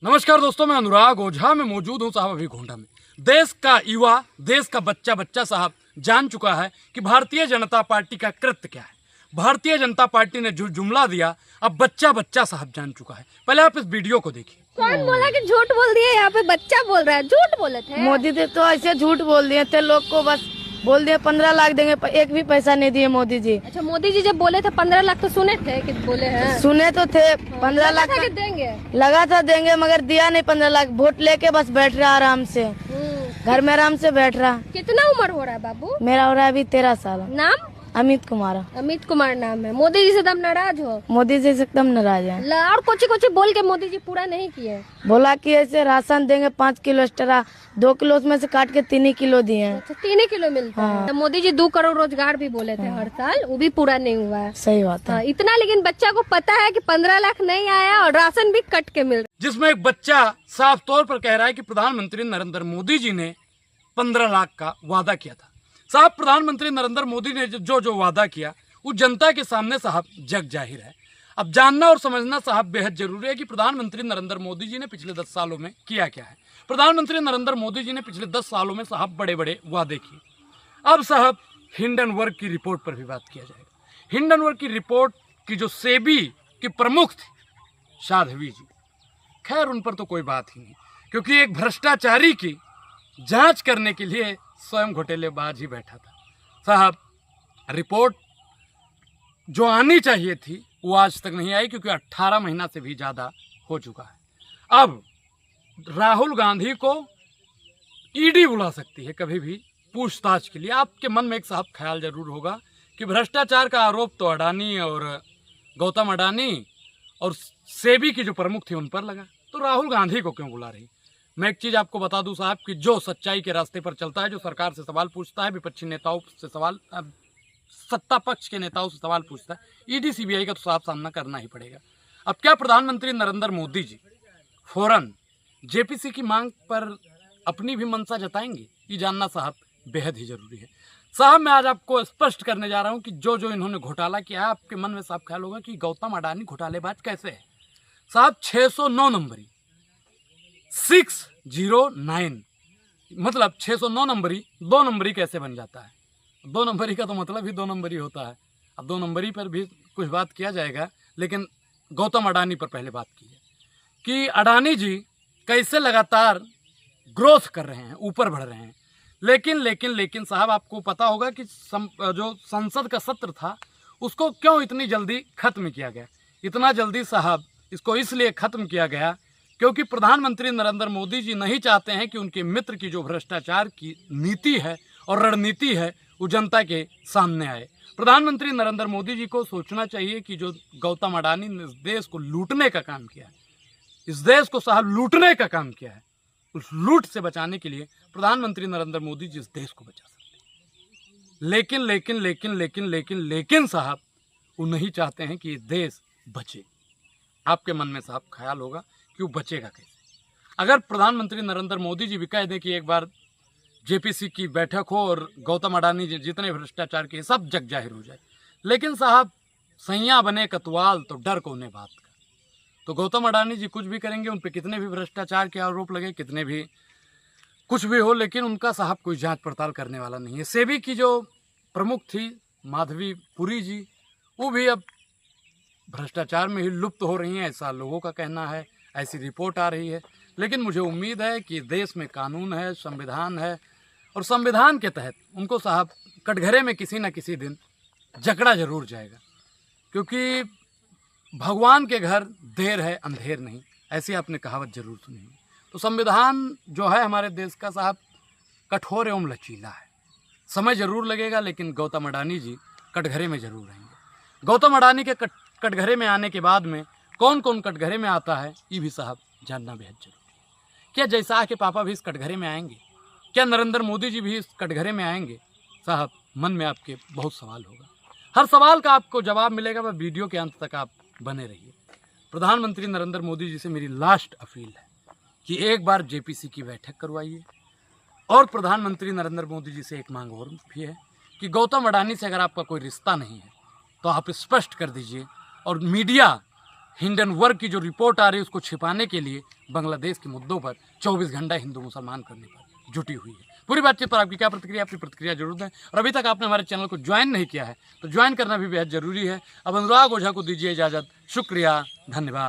नमस्कार दोस्तों, मैं अनुराग ओझा में मौजूद हूं साहब अभी गोंडा में। देश का युवा, देश का बच्चा साहब जान चुका है कि भारतीय जनता पार्टी का कृत्य क्या है। भारतीय जनता पार्टी ने जो जुमला दिया, अब बच्चा साहब जान चुका है। पहले आप इस वीडियो को देखिए। कौन बोला कि झूठ बोल दिए? यहाँ पे बच्चा बोल रहा है, झूठ बोले थे। मोदी ने तो ऐसे झूठ बोल दिए थे लोग को, बस बोल दिए 15 लाख देंगे, एक भी पैसा नहीं दिए मोदी जी। अच्छा, मोदी जी जब बोले थे 15 लाख तो सुने थे कि बोले हैं? सुने तो थे 15 लाख कि देंगे, लगा था देंगे, मगर दिया नहीं 15 लाख। वोट लेके बस बैठ रहा आराम से, घर में आराम से बैठ रहा। कितना उम्र हो रहा है बाबू? मेरा हो रहा है अभी 13 साल। नाम? अमित कुमार। अमित कुमार नाम है। मोदी जी से एकदम नाराज हो? मोदी जी से एकदम नाराज है। और कुछ बोल के मोदी जी पूरा नहीं किए। बोला कि ऐसे राशन देंगे 5 किलो एक्स्ट्रा, 2 किलो उसमें से काट के 3 ही किलो दिए हैं। अच्छा, 3 किलो मिलता है। तो मोदी जी 2 करोड़ रोजगार भी बोले थे हर साल, वो भी पूरा नहीं हुआ है। सही बात है। इतना, लेकिन बच्चा को पता है कि 15 लाख नहीं आया और राशन भी कट के मिल रहा है। जिसमें एक बच्चा साफ तौर पर कह रहा है कि प्रधानमंत्री नरेंद्र मोदी जी ने 15 लाख का वादा किया था। साहब, प्रधानमंत्री नरेंद्र मोदी ने जो वादा किया वो जनता के सामने साहब जग जाहिर है। अब जानना और समझना साहब बेहद जरूरी है कि प्रधानमंत्री नरेंद्र मोदी जी ने पिछले 10 सालों में किया क्या है। प्रधानमंत्री नरेंद्र मोदी जी ने पिछले 10 सालों में साहब बड़े बड़े वादे किए। अब साहब हिंडनबर्ग की रिपोर्ट पर भी बात किया जाएगा। हिंडनबर्ग की रिपोर्ट की जो सेबी की प्रमुख थी साध्वी जी, खैर उन पर तो कोई बात ही नहीं, क्योंकि एक भ्रष्टाचारी की जांच करने के लिए स्वयं घोटालेबाज ही बैठा था। साहब, रिपोर्ट जो आनी चाहिए थी वो आज तक नहीं आई, क्योंकि 18 महीना से भी ज़्यादा हो चुका है। अब राहुल गांधी को ईडी बुला सकती है कभी भी पूछताछ के लिए। आपके मन में एक साहब ख्याल जरूर होगा कि भ्रष्टाचार का आरोप तो अडानी और गौतम अडानी और सेबी की जो प्रमुख थी उन पर लगा, तो राहुल गांधी को क्यों बुला रही। मैं एक चीज़ आपको बता दूं साहब कि जो सच्चाई के रास्ते पर चलता है, जो सरकार से सवाल पूछता है, विपक्षी नेताओं से सवाल, सत्ता पक्ष के नेताओं से सवाल पूछता है, ईडी सीबीआई का तो साफ सामना करना ही पड़ेगा। अब क्या प्रधानमंत्री नरेंद्र मोदी जी फौरन जेपीसी की मांग पर अपनी भी मंशा जताएंगे, ये जानना साहब बेहद ही जरूरी है। साहब, मैं आज आपको स्पष्ट करने जा रहा हूं कि जो इन्होंने घोटाला किया है, आपके मन में साहब ख्याल होगा कि गौतम अडानी घोटालेबाज कैसे है। साहब, 609 नंबरी 609, मतलब 609 नंबरी 2 नंबरी कैसे बन जाता है। 2 नंबरी का तो मतलब ही 2 नंबरी होता है। अब 2 नंबरी पर भी कुछ बात किया जाएगा, लेकिन गौतम अडानी पर पहले बात की है कि अडानी जी कैसे लगातार ग्रोथ कर रहे हैं, ऊपर बढ़ रहे हैं। लेकिन साहब, आपको पता होगा कि जो संसद का सत्र था उसको क्यों इतनी जल्दी खत्म किया गया। इतना जल्दी साहब इसको इसलिए खत्म किया गया क्योंकि प्रधानमंत्री नरेंद्र मोदी जी नहीं चाहते हैं कि उनके मित्र की जो भ्रष्टाचार की नीति है और रणनीति है वो जनता के सामने आए। प्रधानमंत्री नरेंद्र मोदी जी को सोचना चाहिए कि जो गौतम अडानी ने इस देश को लूटने का काम किया है, इस देश को साहब लूटने का काम किया है, उस लूट से बचाने के लिए प्रधानमंत्री नरेंद्र मोदी जी इस देश को बचा सकते हैं। लेकिन साहब वो नहीं चाहते हैं कि ये देश बचे। आपके मन में साहब ख्याल होगा कि वो बचेगा कैसे। अगर प्रधानमंत्री नरेंद्र मोदी जी भी कह दें कि एक बार जेपीसी की बैठक हो और गौतम अडानी जितने भ्रष्टाचार के सब जग जाहिर हो जाए, लेकिन साहब सैया बने कतवाल तो डर कोने बात का। तो गौतम अडानी जी कुछ भी करेंगे, उन पर कितने भी भ्रष्टाचार के आरोप लगे, कितने भी कुछ भी हो, लेकिन उनका साहब कोई जांच पड़ताल करने वाला नहीं है। सेबी की जो प्रमुख थी माधवी पुरी जी, वो भी अब भ्रष्टाचार में ही लुप्त हो रही हैं, ऐसा लोगों का कहना है, ऐसी रिपोर्ट आ रही है। लेकिन मुझे उम्मीद है कि देश में कानून है, संविधान है, और संविधान के तहत उनको साहब कटघरे में किसी न किसी दिन जकड़ा जरूर जाएगा, क्योंकि भगवान के घर देर है अंधेर नहीं, ऐसी आपने कहावत जरूर सुनी है। तो संविधान जो है हमारे देश का साहब कठोर एवं लचीला है। समय जरूर लगेगा, लेकिन गौतम अडानी जी कटघरे में जरूर रहेंगे। गौतम अडानी के कटघरे में आने के बाद में कौन कौन कटघरे में आता है, ये भी साहब जानना बेहद जरूरी है। क्या जयशाह के पापा भी इस कटघरे में आएंगे? क्या नरेंद्र मोदी जी भी इस कटघरे में आएंगे? साहब, मन में आपके बहुत सवाल होगा। हर सवाल का आपको जवाब मिलेगा, वह वीडियो के अंत तक आप बने रहिए। प्रधानमंत्री नरेंद्र मोदी जी से मेरी लास्ट अपील है कि एक बार जेपीसी की बैठक करवाइए, और प्रधानमंत्री नरेंद्र मोदी जी से एक मांग और भी है कि गौतम अडानी से अगर आपका कोई रिश्ता नहीं है तो आप स्पष्ट कर दीजिए, और मीडिया हिंडनबर्ग की जो रिपोर्ट आ रही है उसको छिपाने के लिए बांग्लादेश के मुद्दों पर 24 घंटा हिंदू मुसलमान करने पर जुटी हुई है। पूरी बातचीत पर आपकी क्या प्रतिक्रिया, अपनी प्रतिक्रिया जरूर दें। और अभी तक आपने हमारे चैनल को ज्वाइन नहीं किया है तो ज्वाइन करना भी बेहद जरूरी है। अब अनुराग ओझा को दीजिए इजाजत। शुक्रिया, धन्यवाद।